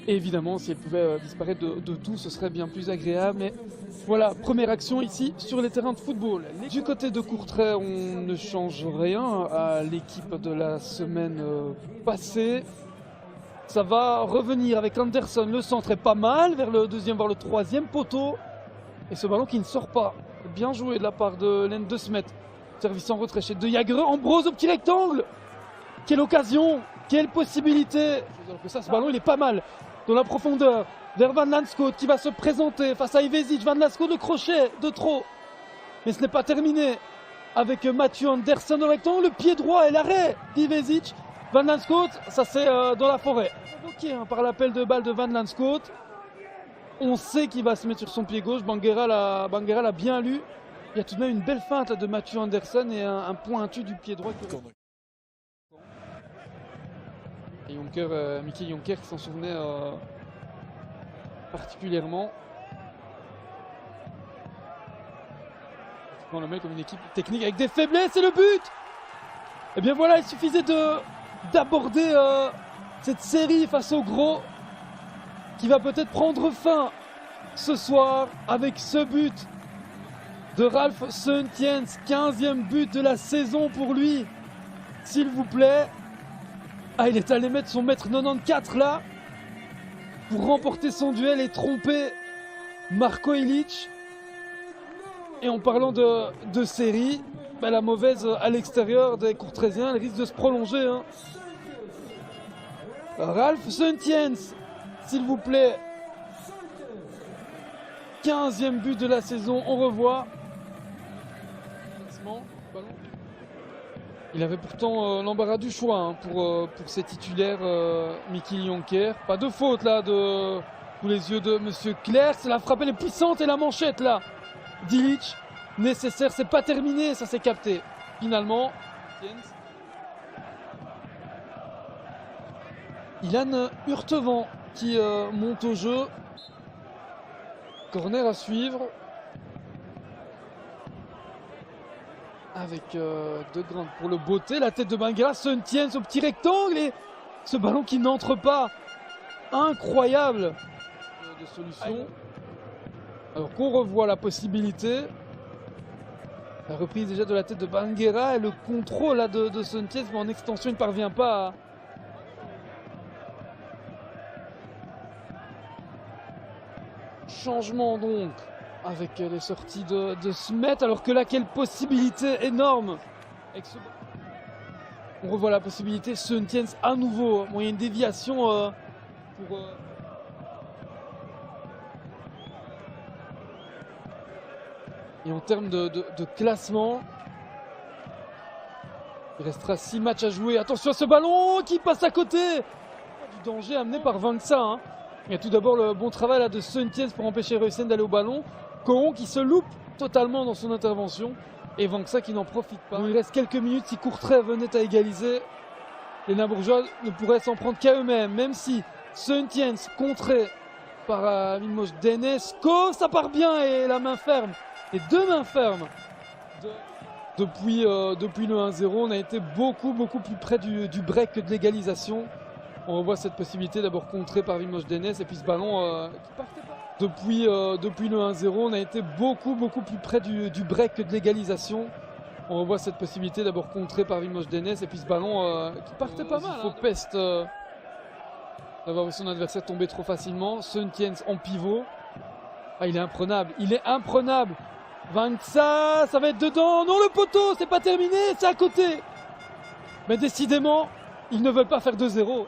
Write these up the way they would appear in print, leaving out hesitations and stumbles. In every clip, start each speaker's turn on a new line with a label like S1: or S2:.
S1: Et évidemment, si elle pouvait disparaître de tout, ce serait bien plus agréable. Mais voilà, première action ici sur les terrains de football. Du côté de Courtrai, on ne change rien à l'équipe de la semaine passée. Ça va revenir avec Anderson. Le centre est pas mal vers le deuxième, voire le troisième poteau. Et ce ballon qui ne sort pas. Bien joué de la part de Len de Smet. Service en retrait chez De Jager. Ambrose au petit rectangle. Quelle occasion, quelle possibilité. Alors que ça, ce ballon, il est pas mal. Dans la profondeur, vers Van Landschoot qui va se présenter face à Ivezic. Van Landschoot, le crochet de trop. Mais ce n'est pas terminé. Avec Mathieu Anderson dans le rectangle, le pied droit et l'arrêt d'Ivezic. Van Landschoot, ça c'est dans la forêt. Provoqué par l'appel de balle de Van Landschoot. On sait qu'il va se mettre sur son pied gauche. Banguera l'a bien lu. Il y a tout de même une belle feinte là, de Mathieu Anderson et un pointu du pied droit. Et Mickey Jonker qui s'en souvenait particulièrement. On le met comme une équipe technique avec des faiblesses et le but. Et bien voilà, il suffisait d'aborder cette série face au gros qui va peut-être prendre fin ce soir avec ce but de Ralph Seuntjens, 15e but de la saison pour lui, s'il vous plaît. Ah, il est allé mettre son mètre 94 là pour remporter son duel et tromper Marko Ilić. Et en parlant de série, bah, la mauvaise à l'extérieur des Courtraisiens, elle risque de se prolonger. Ralph Seuntjens, s'il vous plaît. 15e but de la saison, on revoit. Il avait pourtant l'embarras du choix pour ses titulaires, Mickey Jonker. Pas de faute là sous les yeux de Monsieur Clerc. La frappe elle est puissante et la manchette là d'Ilić nécessaire. C'est pas terminé, ça s'est capté. Finalement, Ilan Hurtevant qui monte au jeu. Corner à suivre. Avec De Grant pour le beauté, la tête de Banguera, Seuntjens au petit rectangle et ce ballon qui n'entre pas. Incroyable de solution. Alors qu'on revoit la possibilité. La reprise déjà de la tête de Banguera et le contrôle là, de Seuntjens, mais en extension il ne parvient pas à... Changement donc avec les sorties de Smet, alors que là, quelle possibilité énorme. On revoit la possibilité, Seuntjens à nouveau. Bon, il y a une déviation pour... Et en termes de classement, il restera 6 matchs à jouer. Attention à ce ballon qui passe à côté. Du danger amené par Vangsa. Il y a tout d'abord le bon travail là, de Seuntjens pour empêcher Reusen d'aller au ballon. Coron qui se loupe totalement dans son intervention. Et Vangsa qui n'en profite pas. Il reste quelques minutes. Si Courtrai venait à égaliser, les Nabourgeois ne pourraient s'en prendre qu'à eux-mêmes. Même si Seuntjens contré par Vilmos Dennes. Ça part bien et la main ferme. Et deux mains fermes. Depuis le 1-0, on a été beaucoup plus près du break que de l'égalisation. On revoit cette possibilité d'abord contrée par Vilmos Dennes et puis ce ballon qui partait pas. Depuis le 1-0, on a été beaucoup plus près du break que de l'égalisation. On revoit cette possibilité d'abord contrée par Vilmos Dennes et puis ce ballon qui partait pas mal. Il faut peste d'avoir vu son adversaire tomber trop facilement. Seuntjens en pivot. Ah, il est imprenable. Vangsa, ça va être dedans. Non, le poteau, c'est pas terminé, c'est à côté. Mais décidément, ils ne veulent pas faire 2-0. On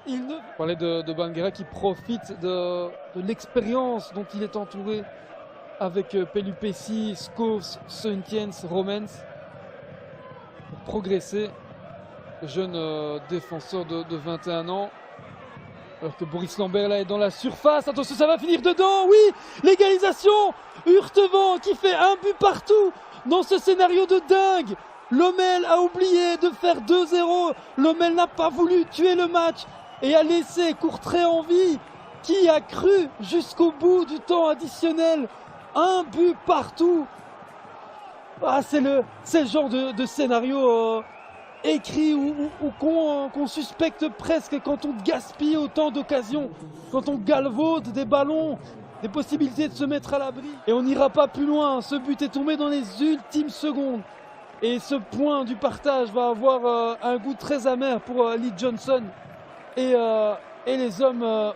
S1: parlait de Banguera qui profite de l'expérience dont il est entouré avec Pelupessy, Schoofs, Seuntjens, Romens pour progresser. Le jeune défenseur de 21 ans. Alors que Boris Lambert là est dans la surface. Attention, ça va finir dedans. Oui, l'égalisation. Hurtevant qui fait un but partout dans ce scénario de dingue. Lommel a oublié de faire 2-0. Lommel n'a pas voulu tuer le match et a laissé Courtrai en vie. Qui a cru jusqu'au bout du temps additionnel. Un but partout. Ah, c'est le genre de scénario écrit ou qu'on suspecte presque quand on gaspille autant d'occasions, quand on galvaude des ballons, des possibilités de se mettre à l'abri. Et on n'ira pas plus loin, ce but est tombé dans les ultimes secondes. Et ce point du partage va avoir un goût très amer pour Lee Johnson et les hommes